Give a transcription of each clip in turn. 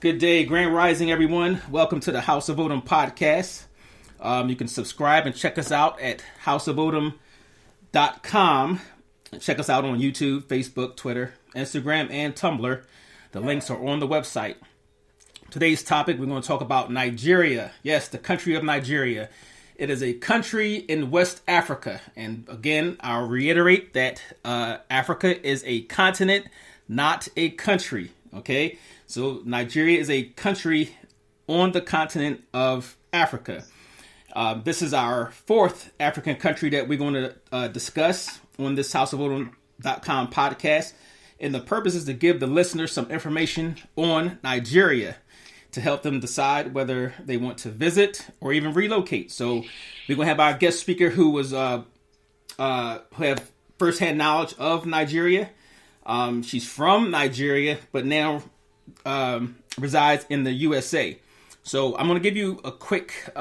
Good day, Grand Rising, everyone. Welcome to the House of Odom podcast. You can subscribe and check us out at houseofodom.com. Check us out on YouTube, Facebook, Twitter, Instagram, and Tumblr. The links are on the website. Today's topic, we're going to talk about Nigeria. Yes, the country of Nigeria. It is a country in West Africa. And again, I'll reiterate that Africa is a continent, not a country. Okay? So Nigeria is a country on the continent of Africa. This is our fourth African country that we're going to discuss on this houseofodom.com podcast. And the purpose is to give the listeners some information on Nigeria to help them decide whether they want to visit or even relocate. So we're going to have our guest speaker who have firsthand knowledge of Nigeria. She's from Nigeria, but now resides in the USA. So I'm going to give you a quick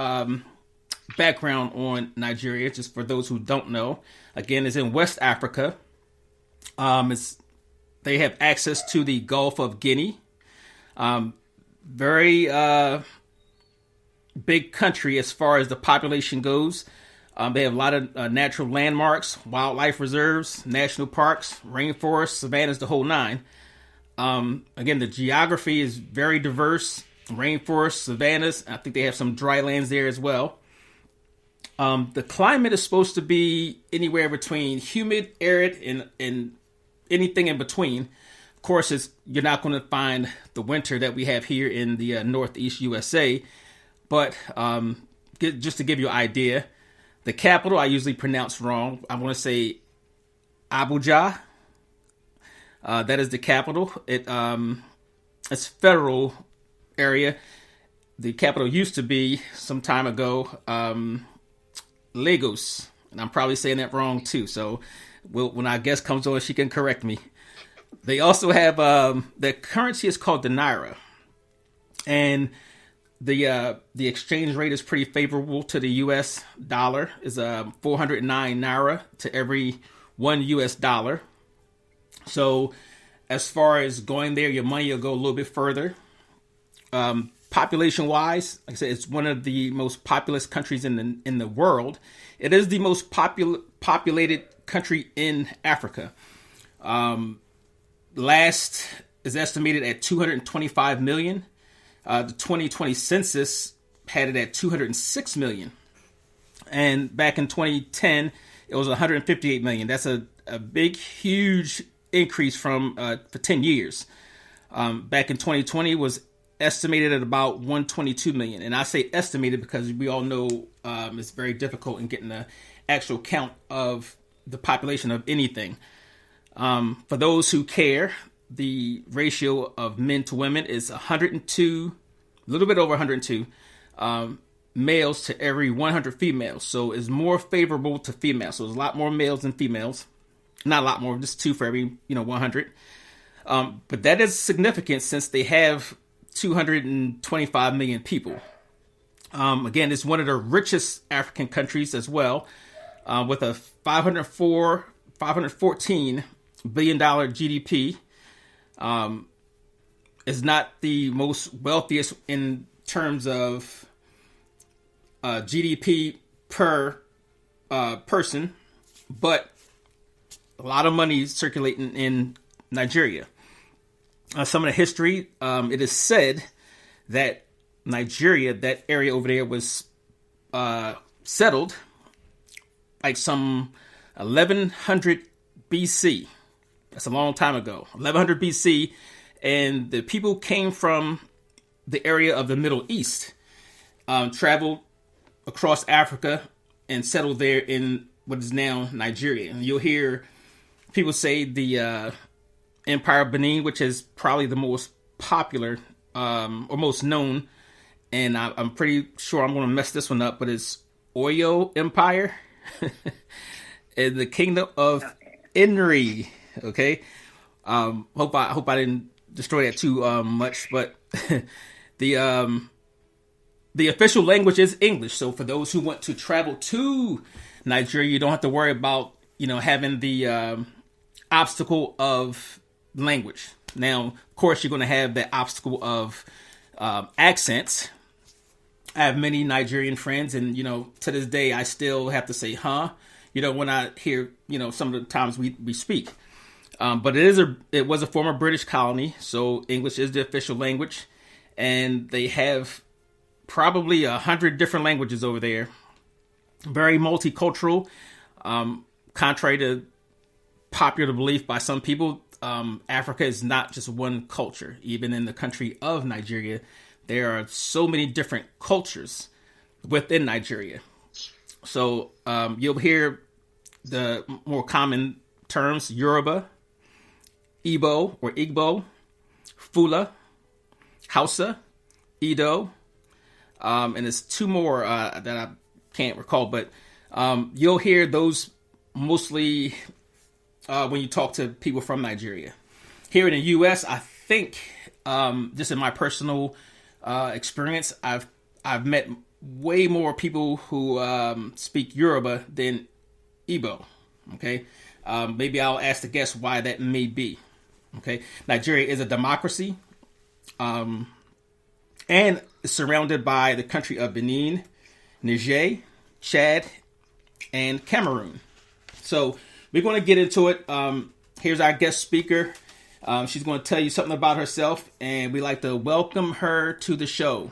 background on Nigeria, just for those who don't know. Again, it's in West Africa. They have access to the Gulf of Guinea. Very big country as far as the population goes. They have a lot of natural landmarks, wildlife reserves, national parks, rainforests, savannas, the whole nine. Again, the geography is very diverse. Rainforests, savannas. I think they have some dry lands there as well. The climate is supposed to be anywhere between humid, arid, and anything in between. Of course, you're not going to find the winter that we have here in the Northeast USA. But just to give you an idea, the capital I usually pronounce wrong. I want to say Abuja. That is the capital. It's federal area. The capital used to be some time ago Lagos, and I'm probably saying that wrong too. So when our guest comes on, she can correct me. They also have the currency is called the naira, and the exchange rate is pretty favorable to the U.S. dollar. Is 409 naira to every $1 US. So as far as going there, your money will go a little bit further. Population wise, like I said, it's one of the most populous countries in the world. It is the most populated country in Africa. Last is estimated at 225 million. The 2020 census had it at 206 million. And back in 2010, it was 158 million. That's a big, huge increase from for 10 years. Back in 2020 was estimated at about 122 million. And I say estimated because we all know it's very difficult in getting the actual count of the population of anything. For those who care, the ratio of men to women is 102, a little bit over 102 males to every 100 females. So it's more favorable to females. So there's a lot more males than females. Not a lot more, just 2 for every 100. But that is significant since they have 225 million people. Again, it's one of the richest African countries as well, with a $514 billion GDP. Is not the most wealthiest in terms of GDP per person, but a lot of money circulating in Nigeria. Some of the history, it is said that Nigeria, that area over there, was settled like some 1100 BC. That's a long time ago. 1100 BC. And the people came from the area of the Middle East, traveled across Africa and settled there in what is now Nigeria. And you'll hear people say the Empire of Benin, which is probably the most popular or most known. And I'm pretty sure I'm going to mess this one up, but it's Oyo Empire and the Kingdom of Inri. Okay. Hope I didn't destroy that too much, but the official language is English. So for those who want to travel to Nigeria, you don't have to worry about having the obstacle of language. Now, of course, you're going to have that obstacle of accents. I have many Nigerian friends, and to this day, I still have to say "huh." When I hear some of the times we speak. But it was a former British colony, so English is the official language, and they have probably 100 different languages over there. Very multicultural. Contrary to popular belief by some people, Africa is not just one culture. Even in the country of Nigeria, there are so many different cultures within Nigeria. So you'll hear the more common terms: Yoruba, Igbo or Igbo, Fula, Hausa, Edo, and there's two more that I can't recall, but you'll hear those mostly when you talk to people from Nigeria. Here in the U.S., I think, just in my personal experience, I've met way more people who speak Yoruba than Igbo. Okay, maybe I'll ask the guest why that may be. Okay, Nigeria is a democracy, and is surrounded by the country of Benin, Niger, Chad, and Cameroon. So we're going to get into it. Here's our guest speaker. She's going to tell you something about herself, and we'd like to welcome her to the show.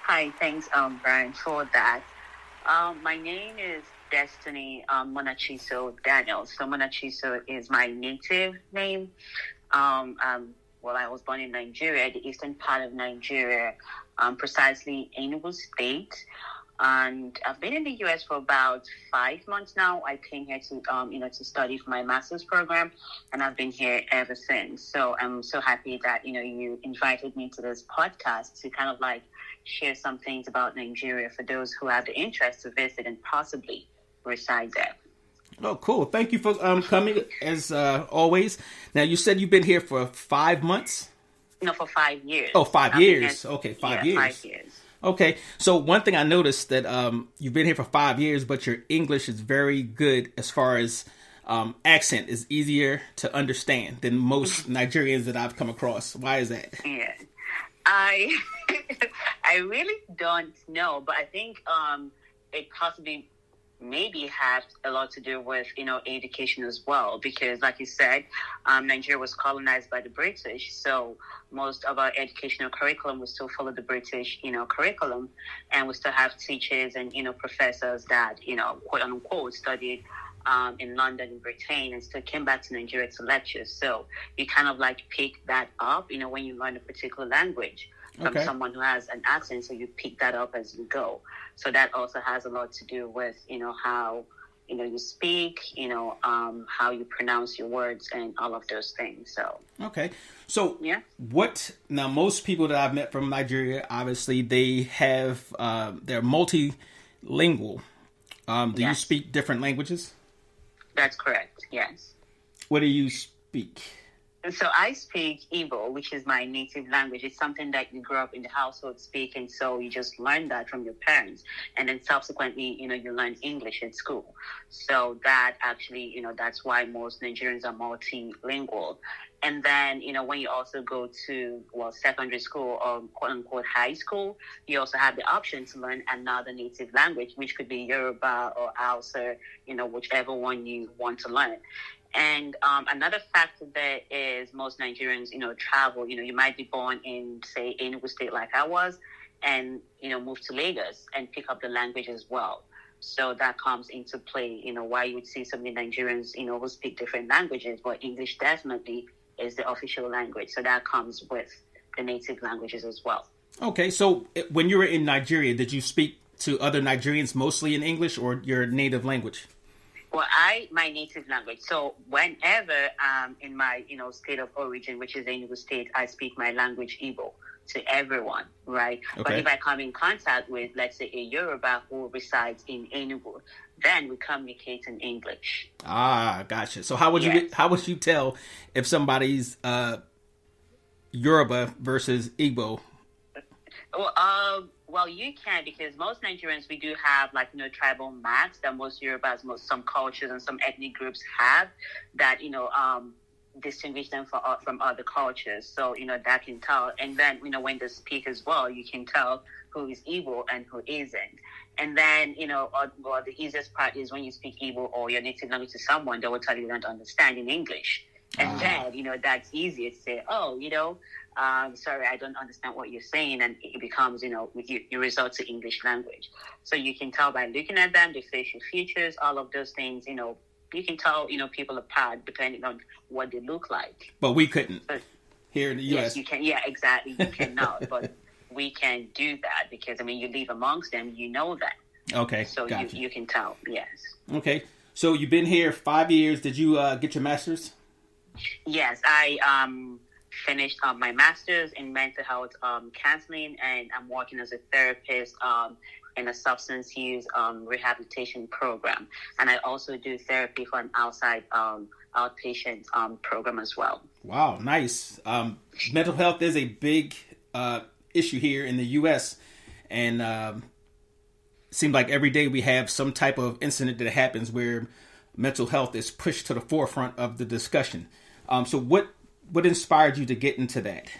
Hi, thanks, Brian, for that. My name is Destiny Monachiso Daniels. So Monachiso is my native name. I was born in Nigeria, the eastern part of Nigeria, precisely Enugu State. And I've been in the U.S. for about 5 months now. I came here to study for my master's program, and I've been here ever since. So I'm so happy that, you invited me to this podcast to kind of like share some things about Nigeria for those who have the interest to visit and possibly reside there. Oh, cool. Thank you for coming, as always. Now, you said you've been here for 5 months? No, for 5 years. Oh, 5 years. Okay, 5 years. 5 years. Okay, so one thing I noticed that you've been here for 5 years, but your English is very good as far as accent is easier to understand than most Nigerians that I've come across. Why is that? Yeah, I really don't know, but I think it possibly maybe had a lot to do with, education as well, because like you said, Nigeria was colonized by the British, so most of our educational curriculum will still follow the British, curriculum, and we still have teachers and, professors that, quote unquote, studied in London and Britain and still came back to Nigeria to lecture. So you kind of like pick that up, when you learn a particular language from someone who has an accent, so you pick that up as you go. So that also has a lot to do with, how, you speak, how you pronounce your words and all of those things. So. Okay. So yeah. Now most people that I've met from Nigeria, obviously they have, they're multilingual. Do you speak different languages? That's correct. Yes. What do you speak? So I speak Igbo, which is my native language. It's something that you grew up in the household speaking, so you just learn that from your parents. And then subsequently, you learn English in school. So that actually, that's why most Nigerians are multilingual. And then, when you also go to, secondary school or quote-unquote high school, you also have the option to learn another native language, which could be Yoruba or Hausa, whichever one you want to learn. And another factor there is most Nigerians, travel. You might be born in, say, Enugu State like I was, and, move to Lagos and pick up the language as well. So that comes into play, why you would see so many Nigerians, who speak different languages, but English definitely is the official language. So that comes with the native languages as well. Okay, so when you were in Nigeria, did you speak to other Nigerians mostly in English or your native language? Well, my native language. So whenever in my, state of origin, which is Enugu State, I speak my language Igbo to everyone, right? Okay. But if I come in contact with, let's say, a Yoruba who resides in Enugu, then we communicate in English. Ah, gotcha. So how would you tell if somebody's Yoruba versus Igbo? Well, you can, because most Nigerians, we do have tribal marks that most Yorubas, some cultures and some ethnic groups have that, distinguish them from other cultures. So, that can tell. And then, when they speak as well, you can tell who is Igbo and who isn't. And then, the easiest part is when you speak Igbo or your native language to someone, they will tell you they don't understand in English. And then, that's easier to say, sorry, I don't understand what you're saying. And it becomes, you resort to English language. So you can tell by looking at them, the facial features, all of those things, you can tell, people apart depending on what they look like. But we couldn't here in the U.S. Yes, you can. Yeah, exactly. You cannot. But we can do that because, you live amongst them, you know that. Okay, so gotcha. you can tell, yes. Okay, so you've been here 5 years. Did you get your master's? Yes, I finished my master's in mental health counseling, and I'm working as a therapist in a substance use rehabilitation program. And I also do therapy for an outside outpatient program as well. Wow, nice. Mental health is a big issue here in the U.S. And seems like every day we have some type of incident that happens where mental health is pushed to the forefront of the discussion. So what inspired you to get into that?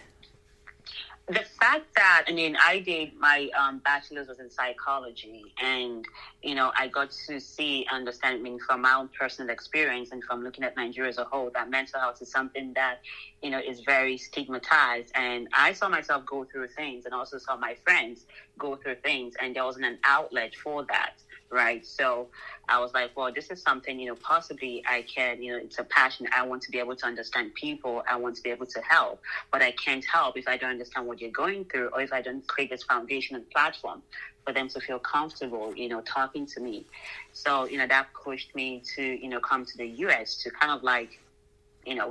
The fact that, I did my bachelor's was in psychology, and, I got to see, understand, from my own personal experience and from looking at Nigeria as a whole, that mental health is something that, is very stigmatized. And I saw myself go through things and also saw my friends go through things, and there wasn't an outlet for that. Right. So I was like, well, this is something, possibly I can, it's a passion. I want to be able to understand people. I want to be able to help, but I can't help if I don't understand what you're going through, or if I don't create this foundation and platform for them to feel comfortable, talking to me. So, that pushed me to, come to the U.S. to kind of like,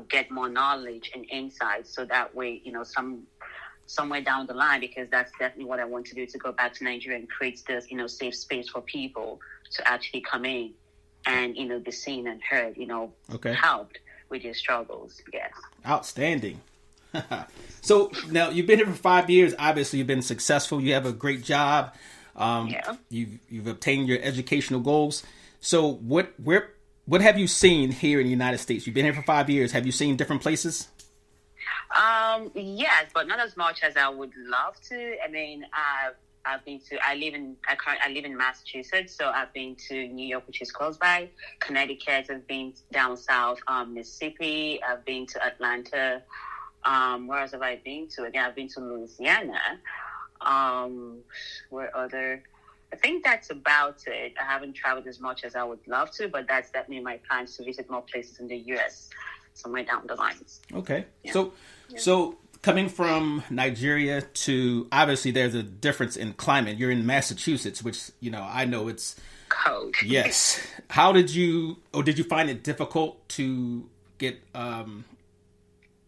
get more knowledge and insight. So that way, somewhere down the line, because that's definitely what I want to do, to go back to Nigeria and create this, safe space for people to actually come in and, be seen and heard, helped with their struggles. Yes. Outstanding. So now you've been here for 5 years. Obviously, you've been successful. You have a great job. You've obtained your educational goals. So what have you seen here in the United States? You've been here for 5 years. Have you seen different places? Yes, but not as much as I would love to. I've been to, I live in Massachusetts, so I've been to New York, which is close by, Connecticut, I've been down south, Mississippi, I've been to Atlanta. Where else have I been to? Again, I've been to Louisiana. I think that's about it. I haven't traveled as much as I would love to, but that's definitely my plans to visit more places in the U.S. somewhere down the lines. Okay. Yeah. So coming from Nigeria to, obviously there's a difference in climate. You're in Massachusetts, which, I know it's cold. Yes. How did you find it difficult to get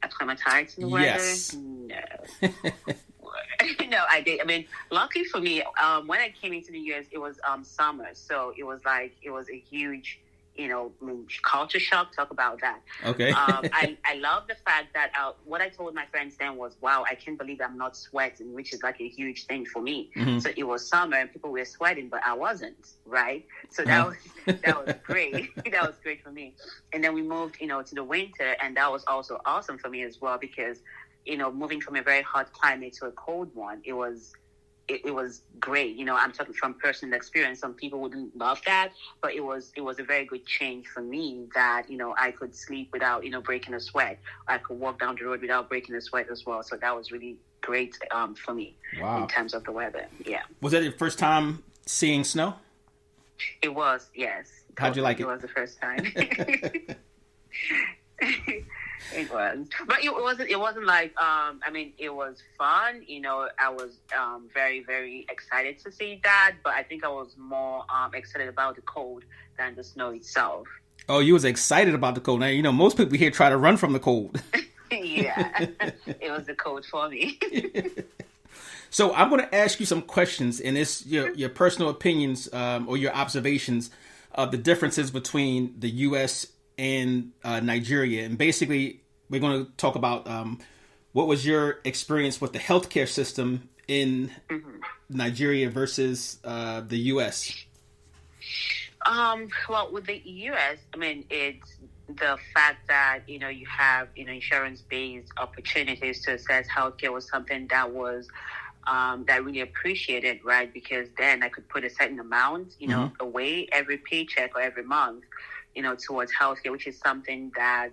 acclimatized to the weather? Yes. No. No, I did. Luckily for me, when I came into the U.S., it was summer. So it was a huge, culture shock. Talk about that. Okay. I love the fact that what I told my friends then was, wow, I can't believe I'm not sweating, which is like a huge thing for me. Mm-hmm. So it was summer and people were sweating, but I wasn't, right? So that was great. That was great for me. And then we moved, to the winter, and that was also awesome for me as well, because, moving from a very hot climate to a cold one, it was great. I'm talking from personal experience. Some people wouldn't love that, but it was a very good change for me that, I could sleep without, breaking a sweat. I could walk down the road without breaking a sweat as well. So that was really great for me. Wow. In terms of the weather. Yeah. Was that your first time seeing snow? It was, yes. How'd you like it? It was the first time. It was, but it wasn't like, it was fun. I was very, very excited to see that, but I think I was more excited about the cold than the snow itself. Oh, you was excited about the cold. Now, most people here try to run from the cold. Yeah, it was the cold for me. So I'm going to ask you some questions, and it's your personal opinions or your observations of the differences between the U.S. and Nigeria. And basically, we're going to talk about what was your experience with the healthcare system in Nigeria versus the U.S.? Well, with the U.S., the fact that, you have, insurance-based opportunities to assess healthcare was something that was that I really appreciated, right? Because then I could put a certain amount, away every paycheck or every month, towards healthcare, which is something that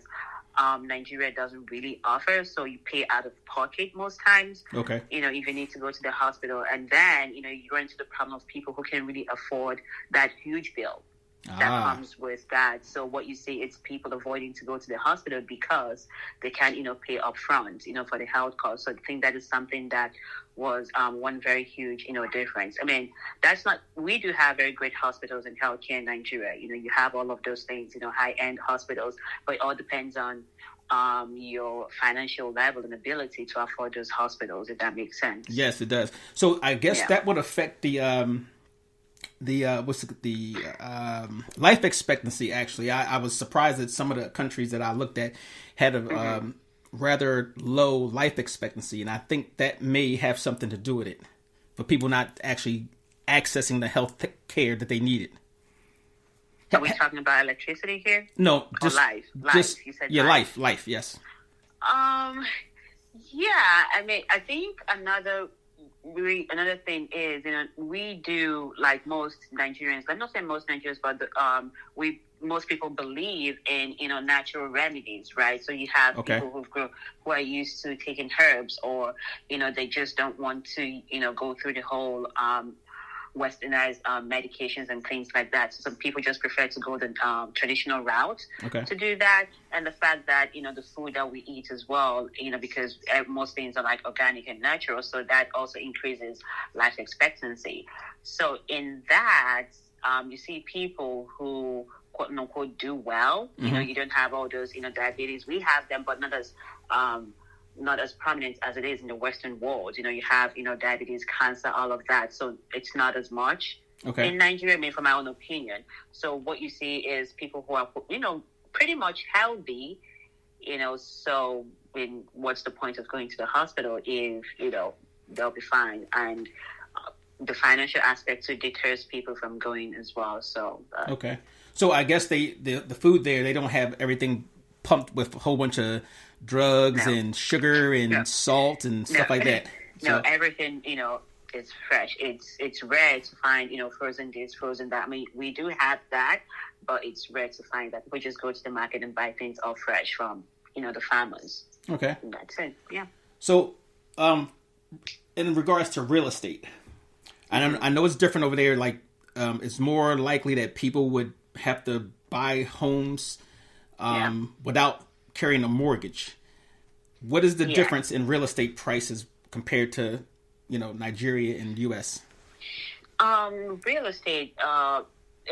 Nigeria doesn't really offer. So you pay out of pocket most times. Okay. If you need to go to the hospital, and then, you run into the problem of people who can really afford that huge bill that comes with that. So what you see is people avoiding to go to the hospital because they can't, pay up front, for the health costs. So I think that is something that was one very huge, difference. I mean, we do have very great hospitals and healthcare in Nigeria. You have all of those things, high-end hospitals, but it all depends on your financial level and ability to afford those hospitals, if that makes sense. Yes, it does. So I guess that would affect the life expectancy. Actually, I was surprised that some of the countries that I looked at had a rather low life expectancy, and I think that may have something to do with it, for people not actually accessing the health care that they needed. Are we talking about electricity here? No, just life. Just, you said life. Yes. Yeah. I mean, I think another thing is, we do, like most Nigerians, I'm not saying most Nigerians, but most people believe in, natural remedies, right? So you have people who are used to taking herbs, or, they just don't want to, go through the whole westernized medications and things like that. So some people just prefer to go the traditional route to do that. And the fact that, the food that we eat as well, because most things are like organic and natural, so that also increases life expectancy. So in that, you see people who, quote unquote, do well. You don't have all those, diabetes. We have them, but not as prominent as it is in the Western world. You have, diabetes, cancer, all of that. So it's not as much in Nigeria, I mean, from my own opinion. So what you see is people who are, pretty much healthy, so what's the point of going to the hospital if, they'll be fine. And the financial aspect too deters people from going as well. So, So I guess the food there, they don't have everything pumped with a whole bunch of drugs and sugar and salt and stuff like that. No, everything, is fresh. It's rare to find, frozen this, frozen that. I mean, we do have that, but it's rare to find that. People just go to the market and buy things all fresh from, the farmers. Okay. And that's it. Yeah. So, in regards to real estate, I know it's different over there. Like, it's more likely that people would have to buy homes without carrying a mortgage. What is the difference in real estate prices compared to, Nigeria and U.S.? Real estate,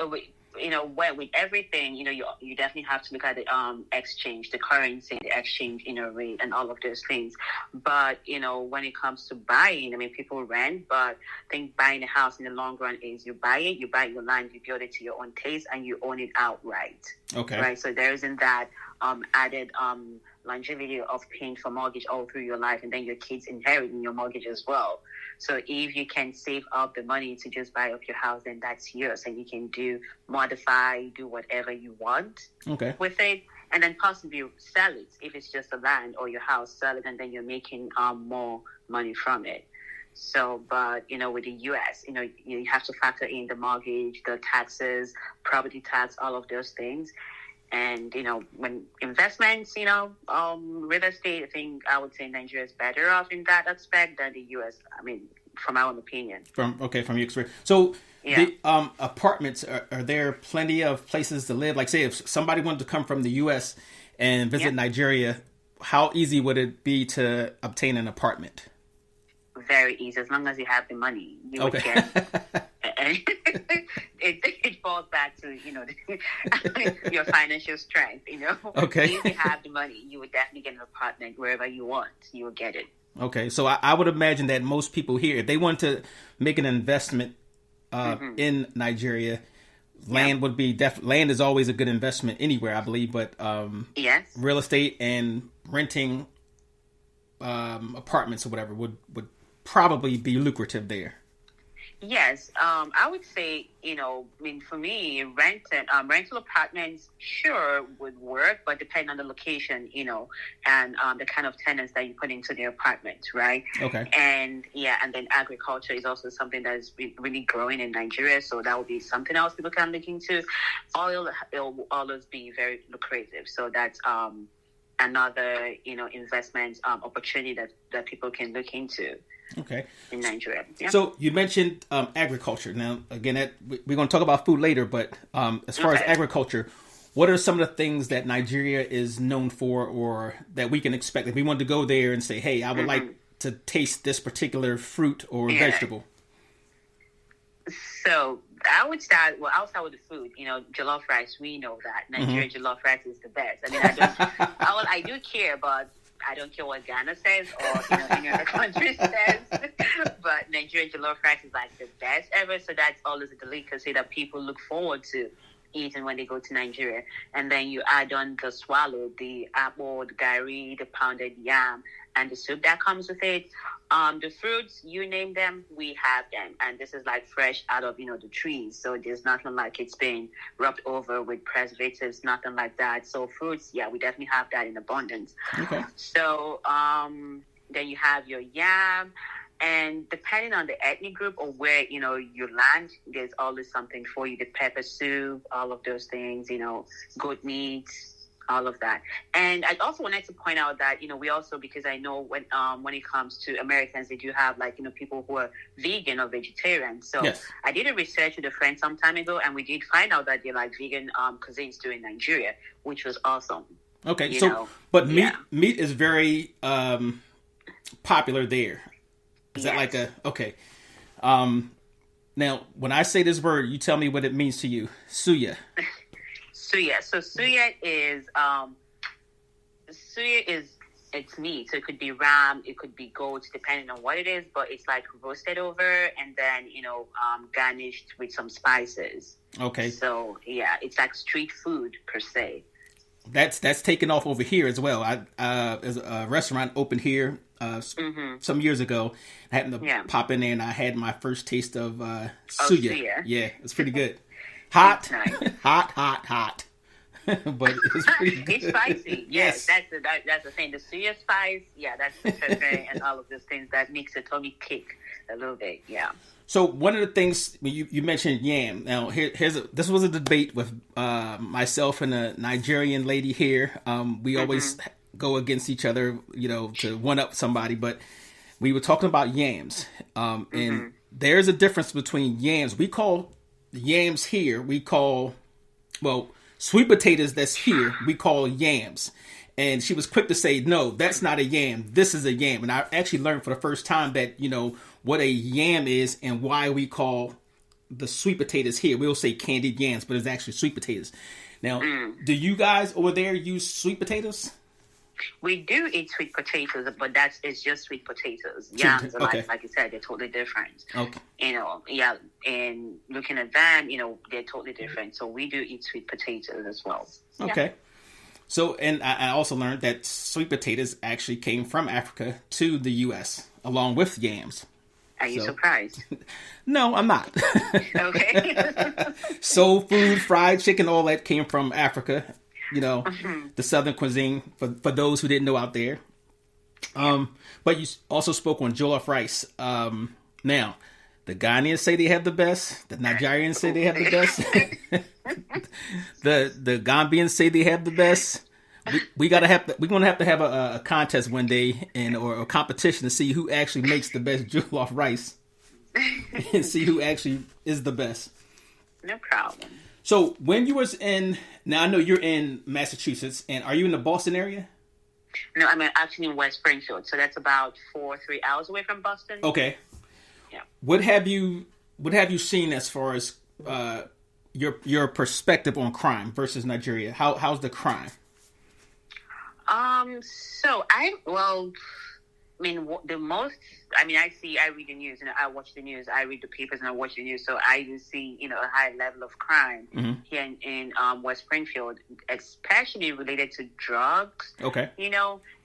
with everything, you definitely have to look at the exchange, the currency, the exchange, rate, and all of those things. But, when it comes to buying, I mean, people rent, but I think buying a house in the long run is you buy your land, you build it to your own taste, and you own it outright. Okay. Right? So there isn't that added longevity of paying for mortgage all through your life, and then your kids inheriting your mortgage as well. So if you can save up the money to just buy up your house, then that's yours, and you can modify, do whatever you want with it, and then possibly sell it if it's just a land or your house, sell it, and then you're making more money from it. So, but, with the U.S., you have to factor in the mortgage, the taxes, property tax, all of those things. And, when investments, real estate, I think I would say Nigeria is better off in that aspect than the U.S. I mean, from my own opinion. From your experience. So the apartments, are there plenty of places to live? Like, say, if somebody wanted to come from the U.S. and visit Nigeria, how easy would it be to obtain an apartment? Very easy, as long as you have the money. You would get... it falls back to, your financial strength, Okay. If you have the money, you would definitely get an apartment wherever you want. You will get it. Okay. So I would imagine that most people here, if they want to make an investment in Nigeria, land would be land is always a good investment anywhere, I believe. But real estate and renting apartments or whatever would probably be lucrative there. Yes, I would say, I mean, for me, rental apartments sure would work, but depending on the location, and the kind of tenants that you put into the apartment, right? Okay. And yeah, and then agriculture is also something that is really growing in Nigeria, so that would be something else people can look into. Oil, it will always be very lucrative, so that's another, investment opportunity that people can look into. Okay. In Nigeria. Yeah. So you mentioned agriculture. Now, again, we're going to talk about food later, but as far as agriculture, what are some of the things that Nigeria is known for, or that we can expect if we want to go there and say, hey, I would like to taste this particular fruit or vegetable? So I'll start with the food. Jollof rice, we know that. Nigerian jollof rice is the best. I mean, I do care, but I don't care what Ghana says or any other country says, but Nigerian jollof rice is like the best ever. So that's always a delicacy that people look forward to eating when they go to Nigeria. And then you add on the swallow, the apple, the gari, the pounded yam, and the soup that comes with it. The fruits, you name them, we have them. And this is like fresh out of, the trees. So there's nothing like it's been rubbed over with preservatives, nothing like that. So fruits, yeah, we definitely have that in abundance. Okay. So then you have your yam. And depending on the ethnic group or where, you land, there's always something for you. The pepper soup, all of those things, goat meat, all of that. And I also wanted to point out that, we also, because I know when it comes to Americans, they do have people who are vegan or vegetarian. So yes. I did a research with a friend some time ago, and we did find out that they like vegan cuisines too in Nigeria, which was awesome. Okay. But meat is very popular there. Is that like okay. Now, when I say this word, you tell me what it means to you. Suya. Suya. So suya is it's meat. So it could be ram, it could be goat, depending on what it is. But it's like roasted over and then garnished with some spices. Okay. So yeah, it's like street food per se. That's taken off over here as well. There's a restaurant opened here some years ago. I happened to pop in there and I had my first taste of suya. Yeah, it's pretty good. Hot, nice. hot. But it's pretty good. It's spicy. Yes, that's the thing. The suya spice, that's the pepper and all of those things that makes the tummy kick a little bit. Yeah. So one of the things you mentioned yam. Now this was a debate with myself and a Nigerian lady here. We always go against each other, to one up somebody. But we were talking about yams, and there's a difference between yams. We call yams here. We call sweet potatoes that's here. We call yams. And she was quick to say, no, that's not a yam. This is a yam. And I actually learned for the first time that, what a yam is and why we call the sweet potatoes here. We'll say candied yams, but it's actually sweet potatoes. Now, do you guys over there use sweet potatoes? We do eat sweet potatoes, but it's just sweet potatoes. Yams, like you said, they're totally different. Okay. And looking at them, they're totally different. So we do eat sweet potatoes as well. Okay. Yeah. So, and I also learned that sweet potatoes actually came from Africa to the U.S. along with yams. Are you surprised? No, I'm not. Okay. Soul food, fried chicken, all that came from Africa. The Southern cuisine for those who didn't know out there. But you also spoke on jollof rice. Now, the Ghanaians say they have the best. The Nigerians say they have the best. the Gambians say they have the best. We're gonna have to have a contest one day or a competition to see who actually makes the best jollof rice and see who actually is the best. No problem. So when you was now I know you're in Massachusetts, and are you in the Boston area? No, I'm actually in West Springfield, so that's about 3 hours away from Boston. Okay. Yeah. What have you seen as far as your perspective on crime versus Nigeria? How's the crime? I read the news, I watch the news, I read the papers and I watch the news. So I do see, a high level of crime here in West Springfield, especially related to drugs. Okay.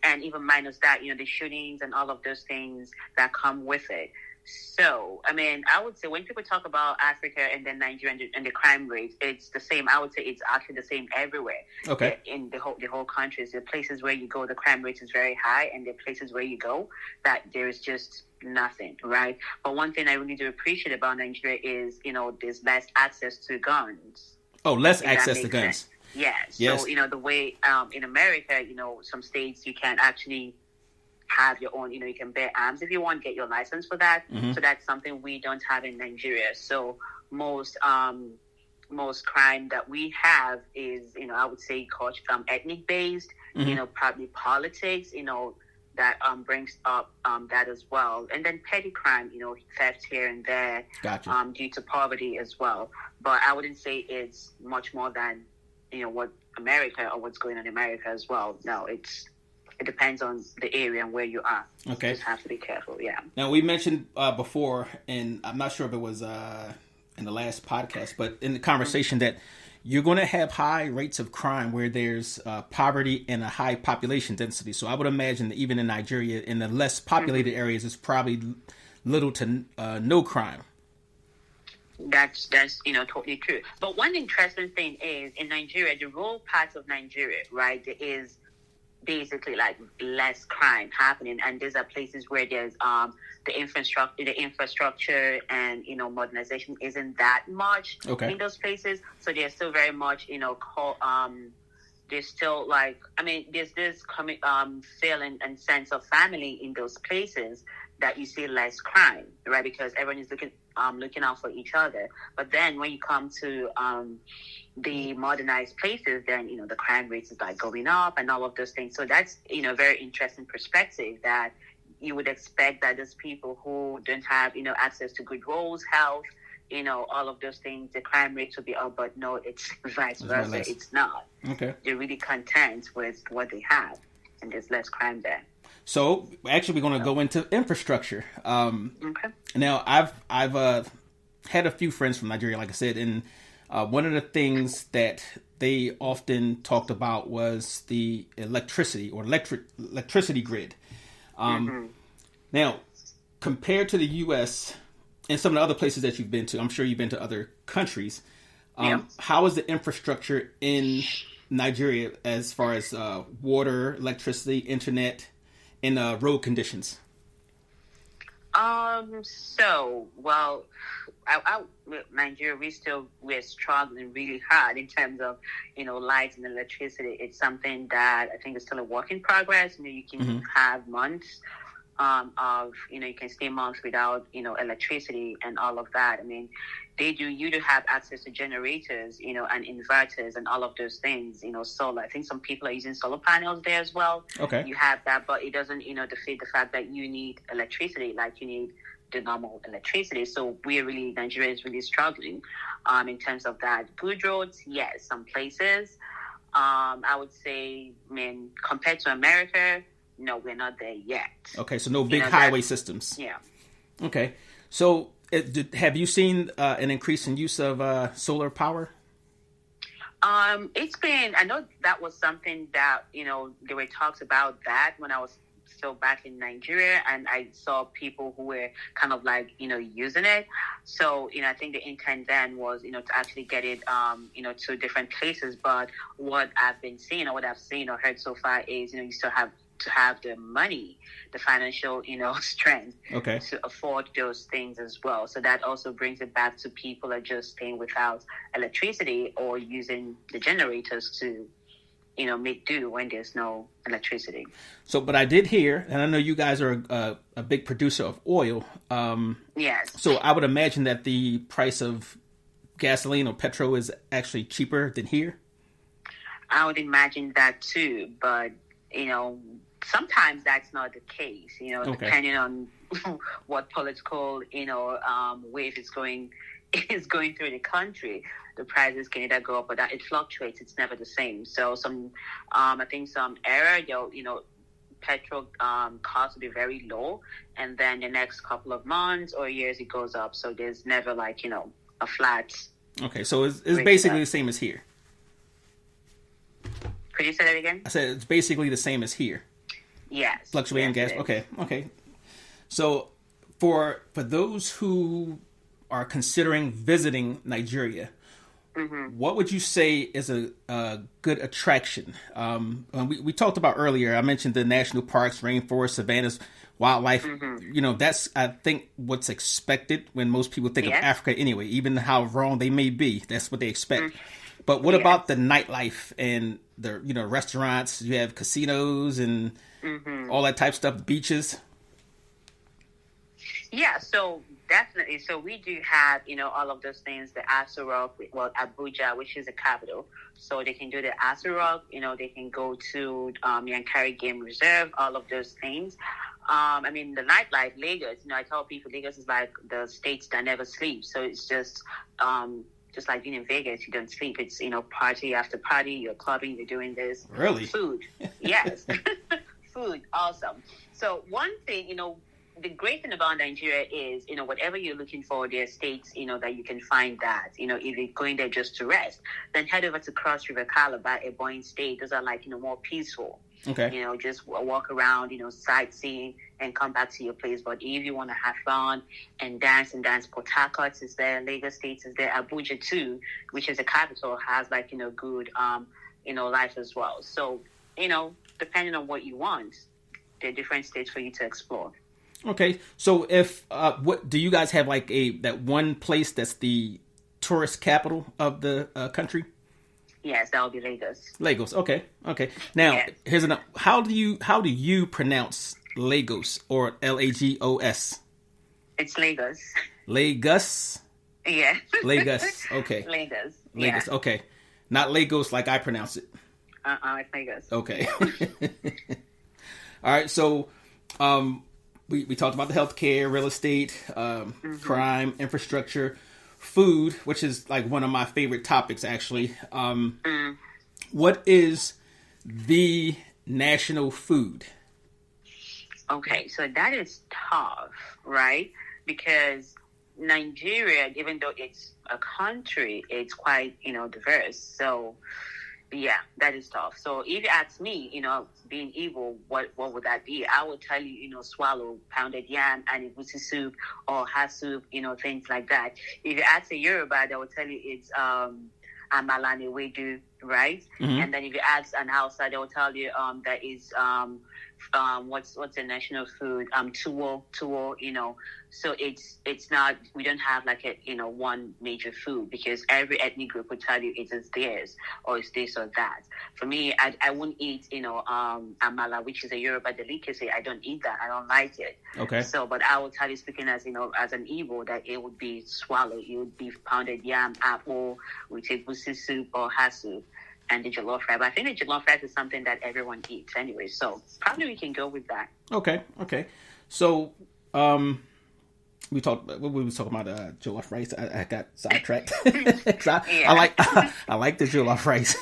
And even minus that, the shootings and all of those things that come with it. So, I mean, I would say when people talk about Africa and then Nigeria and the crime rate, it's the same. I would say it's actually the same everywhere. Okay. In the whole country, the places where you go, the crime rate is very high, and the places where you go, that there is just nothing, right? But one thing I really do appreciate about Nigeria is, there's less access to guns. Oh, less access to guns. Sense. Yeah. Yes. So, the way in America, some states you can actually have your own, you can bear arms if you want, get your license for that. Mm-hmm. So that's something we don't have in Nigeria. So most crime that we have is, I would say ethnic based, mm-hmm. Probably politics, that brings up that as well. And then petty crime, theft here and there, Gotcha. Due to poverty as well. But I wouldn't say it's much more than, what America or what's going on in America as well. No, it depends on the area and where you are. Okay. You just have to be careful, yeah. Now, we mentioned before, and I'm not sure if it was in the last podcast, but in the conversation that you're going to have high rates of crime where there's poverty and a high population density. So I would imagine that even in Nigeria, in the less populated mm-hmm. areas, it's probably little to no crime. That's totally true. But one interesting thing is in Nigeria, the rural parts of Nigeria, right, there is basically like less crime happening, and these are places where there's the infrastructure and modernization isn't that much in those places. So they're still very much there's still there's this feeling and sense of family in those places that you see less crime, right? Because everyone is looking out for each other. But then when you come to the modernized places, then the crime rates is like going up and all of those things. So that's a very interesting perspective that you would expect that those people who don't have access to good roads, health, all of those things, the crime rates will be up. But no, it's vice versa. It's not. Okay, they're really content with what they have, and there's less crime there. So actually, we're going to go into infrastructure. Okay. Now, I've had a few friends from Nigeria, like I said, and one of the things that they often talked about was the electricity or electricity grid. Mm-hmm. Now, compared to the U.S. and some of the other places that you've been to, I'm sure you've been to other countries. How is the infrastructure in Nigeria as far as water, electricity, internet, and road conditions? Nigeria, we're struggling really hard in terms of, lights and electricity. It's something that I think is still a work in progress. You can mm-hmm. have months of, you can stay months without, electricity and all of that. I mean, you do have access to generators, and inverters and all of those things, solar. I think some people are using solar panels there as well. Okay. You have that, but it doesn't, defeat the fact that you need electricity, like you need the normal electricity. So Nigeria is really struggling in terms of that. Good roads, yes, some places. I would say, compared to America, no, we're not there yet. Okay, so no big highway systems. Yeah. Okay, so have you seen an increase in use of solar power? I know that was something that, there were talks about that when I was still back in Nigeria, and I saw people who were kind of like, using it. So, I think the intent then was, to actually get it, to different places. But what I've been seeing or what I've seen or heard so far is, you still have to have the money, the financial, strength to afford those things as well. So that also brings it back to people are just staying without electricity or using the generators to, make do when there's no electricity. So, but I did hear, and I know you guys are a big producer of oil. Yes. So I would imagine that the price of gasoline or petrol is actually cheaper than here. I would imagine that too, but, sometimes that's not the case, depending on what political, wave is going through the country. The prices can either go up or down. It fluctuates. It's never the same. So I think some era, petrol costs will be very low, and then the next couple of months or years it goes up. So there's never a flat. Okay, so it's basically the same as here. Could you say that again? I said it's basically the same as here. Yes. Fluctuating gas. Okay. So for those who are considering visiting Nigeria, what would you say is a good attraction? We talked about earlier, I mentioned the national parks, rainforests, savannas, wildlife. That's, I think, what's expected when most people think of Africa anyway, even how wrong they may be. That's what they expect. But what about the nightlife and the, restaurants? You have casinos and all that type of stuff, beaches. Yeah, so definitely. So we do have, all of those things, the Aso Rock, Abuja, which is the capital. So they can do the Aso Rock, they can go to Yankari Game Reserve, all of those things. The nightlife, Lagos, I tell people Lagos is like the states that never sleep. So it's just like being in Vegas, you don't sleep. It's, party after party, you're clubbing, you're doing this. Really? Food. Yes. Food. Awesome. So one thing, the great thing about Nigeria is, whatever you're looking for, there are states, that you can find that. If you're going there just to rest, then head over to Cross River, Calabar, Ebonyi State. Those are like, more peaceful. Okay. Just walk around, sightseeing and come back to your place. But if you want to have fun and dance, Port Harcourt is there, Lagos State is there, Abuja too, which is the capital, has like, good, life as well. So, depending on what you want, there are different states for you to explore. Okay, so if what do you guys have like that one place that's the tourist capital of the country? Yes, that would be Lagos. Lagos, okay. Now, yes. Here's another. How do you pronounce Lagos or Lagos? It's Lagos. Lagos. Yeah. Lagos. Okay. Lagos. Lagos. Yeah. Okay, not Lagos like I pronounce it. It's Lagos. Okay. All right. So, we talked about the healthcare, real estate, crime, infrastructure, food, which is like one of my favorite topics, actually. What is the national food? Okay, so that is tough, right? Because Nigeria, even though it's a country, it's quite, diverse. So, yeah, that is tough. So if you ask me, being evil, what would that be? I would tell you, swallow pounded yam and egusi soup or ha soup, things like that. If you ask a Yoruba, they will tell you it's amala and ewedu, right? And then if you ask an Hausa, they will tell you that is what's the national food? Tuwo, So it's not, we don't have like a one major food, because every ethnic group would tell you it is theirs or it's this or that. For me, I wouldn't eat amala, which is a Yoruba delicacy. I don't eat that. I don't like it. Okay. So, but I will tell you, speaking as as an Igbo, that it would be swallow. It would be pounded yam, apple with egusi soup or ha soup, and the jollof rice. But I think the jollof rice is something that everyone eats anyway. So probably we can go with that. Okay. So, we talked about jollof rice. I got sidetracked. I like the jollof rice.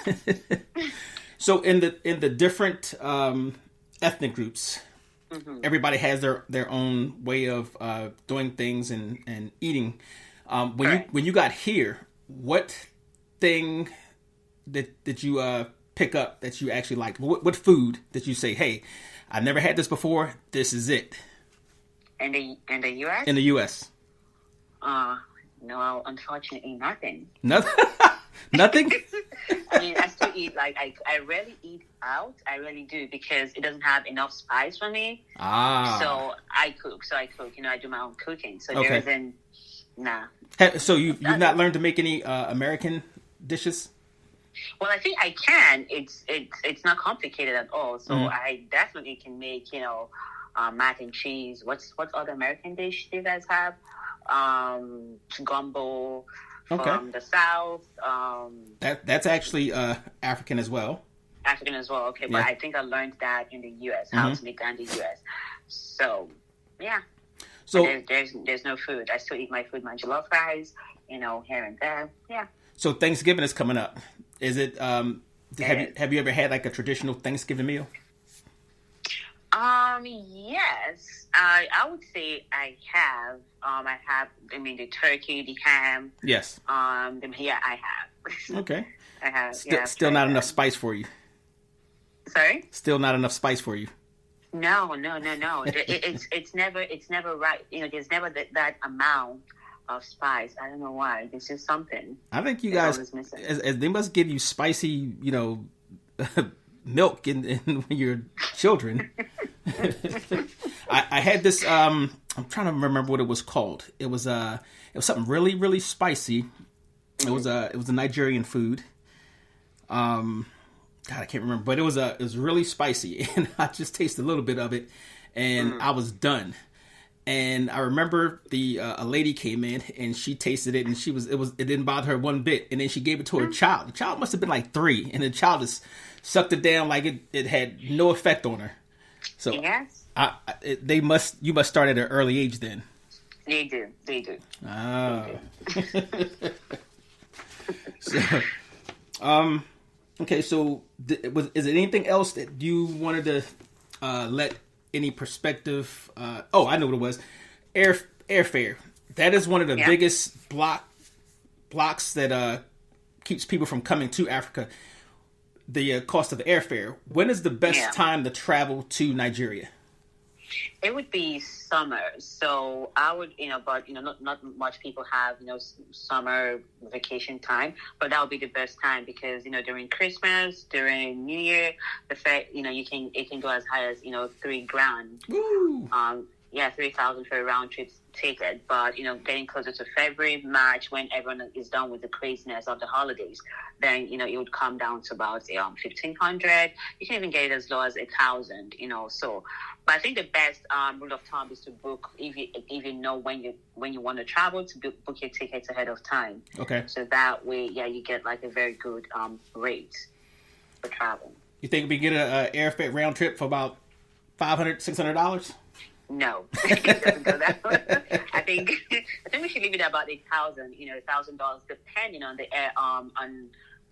So in the different ethnic groups, everybody has their own way of doing things and eating. When you got here, what thing did you pick up that you actually liked? What food did you say, hey, I never had this before, this is it? In the U.S.? In the U.S. No, unfortunately, nothing. Nothing? I mean, I still eat, I rarely eat out. I really do, because it doesn't have enough spice for me. So I cook. I do my own cooking. So there isn't, nah. So you've not learned to make any American dishes? Well, I think I can. It's not complicated at all. So I definitely can make, mac and cheese. What's other American dish do you guys have? Gumbo from the South. That's actually African as well. African as well. Okay, but I think I learned that in the U.S. How to make that in the U.S. So yeah. So there's no food. I still eat my food, my jollof rice, here and there. Yeah. So Thanksgiving is coming up. Is it? Have you ever had like a traditional Thanksgiving meal? Yes. I would say I have. I have. I mean, the turkey, the ham. Yes. I have. Okay. I have. Still not enough spice for you. Sorry. Still not enough spice for you. No. It's never right. There's never that amount of spice. I don't know why. There's just something. I think you It's guys, always missing. as they must give you spicy, milk in when you're children. I had this. I'm trying to remember what it was called. It was something really really spicy. It was a Nigerian food. God, I can't remember, but it was really spicy, and I just tasted a little bit of it, and I was done. And I remember a lady came in and she tasted it, and it didn't bother her one bit. And then she gave it to her child. The child must have been like 3, and the child just sucked it down like it had no effect on her. So Yes, you must start at an early age then. they do. They do. Ah. So, okay. So, is there anything else that you wanted to let any perspective? Oh, I know what it was. Airfare. That is one of the biggest blocks that keeps people from coming to Africa. The cost of airfare. When is the best time to travel to Nigeria? It would be summer. So I would, but not much people have, summer vacation time. But that would be the best time because during Christmas, during New Year, the fact it can go as high as $3,000. Woo! 3,000 for a round trip ticket. But getting closer to February, March, when everyone is done with the craziness of the holidays, then it would come down to about 1,500. You can even get it as low as 1,000. So. But I think the best rule of thumb is to book if you know when you want to travel, to book your tickets ahead of time. Okay. So that way, you get like a very good rate for travel. You think we get an airfare round trip for about $500, $600? No, it doesn't go that way. I think we should leave it at about $1,000. $1,000 depending on the air on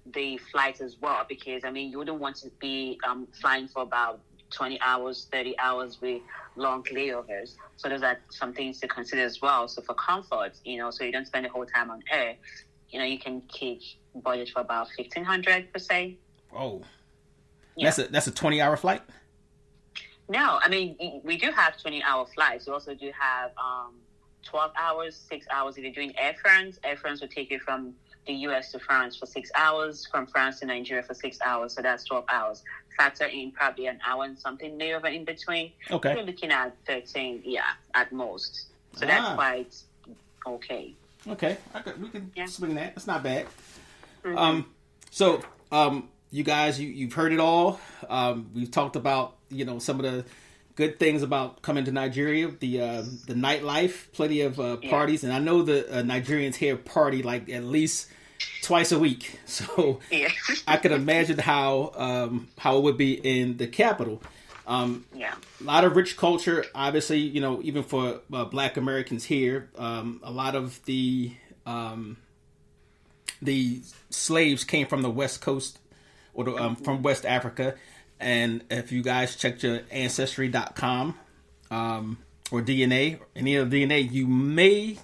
the flights as well, because you wouldn't want to be flying for about 20 hours, 30 hours with long layovers. So those are some things to consider as well. So for comfort, so you don't spend the whole time on air, you can keep budget for about 1,500 per se. Oh, yeah. That's a 20-hour flight? No, we do have 20-hour flights. We also do have 12 hours, 6 hours if you're doing Air France. Air France will take you from the US to France for 6 hours, from France to Nigeria for 6 hours. So that's 12 hours. Factor in probably an hour and something layover in between. Okay. You're looking at 13, at most. So that's quite okay. Okay. We can swing that. That's not bad. Mm-hmm. So, you guys, you've heard it all. We've talked about, some of the good things about coming to Nigeria, the nightlife, plenty of parties. And I know the Nigerians here party like at least twice a week. So I could imagine how it would be in the capital. A lot of rich culture, obviously, even for Black Americans here. A lot of the slaves came from the West Coast or from West Africa. And if you guys checked your Ancestry.com or DNA, any of DNA, you may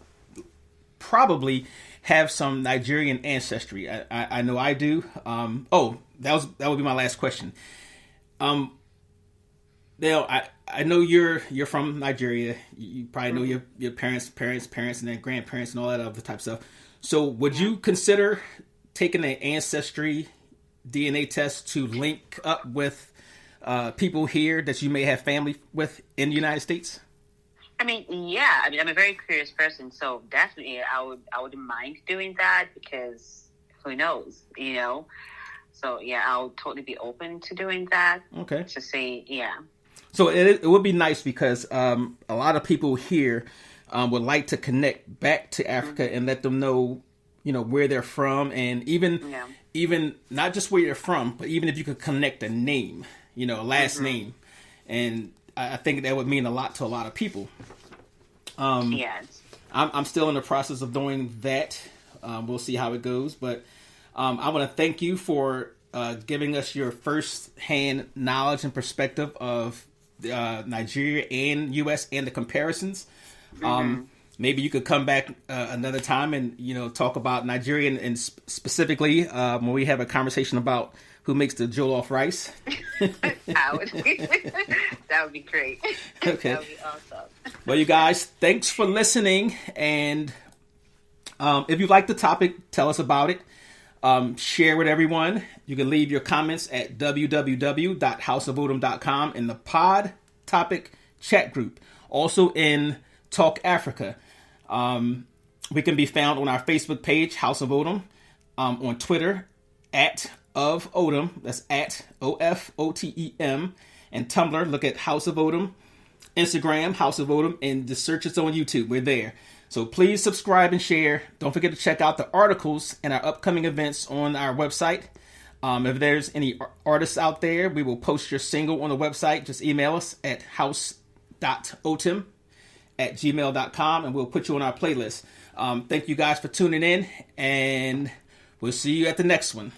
probably have some Nigerian ancestry. I know I do. That would be my last question. Dale, I know you're from Nigeria. You probably know your parents, and then grandparents, and all that other type of stuff. So, would you consider taking an ancestry DNA test to link up with people here that you may have family with in the United States? I'm a very curious person, so definitely I wouldn't mind doing that because who knows, So I would totally be open to doing that. Okay. To see, So it would be nice because a lot of people here would like to connect back to Africa and let them know, where they're from, and even not just where you're from, but even if you could connect a name, a last name, and I think that would mean a lot to a lot of people. Yes. I'm still in the process of doing that. We'll see how it goes, but I want to thank you for giving us your first-hand knowledge and perspective of Nigeria and U.S. and the comparisons. Maybe you could come back another time and talk about Nigeria and specifically when we have a conversation about who makes the jollof rice. That would would be great. Okay. That would be awesome. Well, you guys, thanks for listening. And if you like the topic, tell us about it. Share with everyone. You can leave your comments at www.houseofodom.com in the pod topic chat group. Also in Talk Africa. We can be found on our Facebook page, House of Odom, on Twitter, at of Odom, that's at OFOTEM, and Tumblr, look at House of Odom, Instagram, House of Odom, and just search us on YouTube. We're there. So please subscribe and share. Don't forget to check out the articles and our upcoming events on our website. If there's any artists out there, we will post your single on the website. Just email us at house.otim@gmail.com and we'll put you on our playlist. Thank you guys for tuning in, and we'll see you at the next one.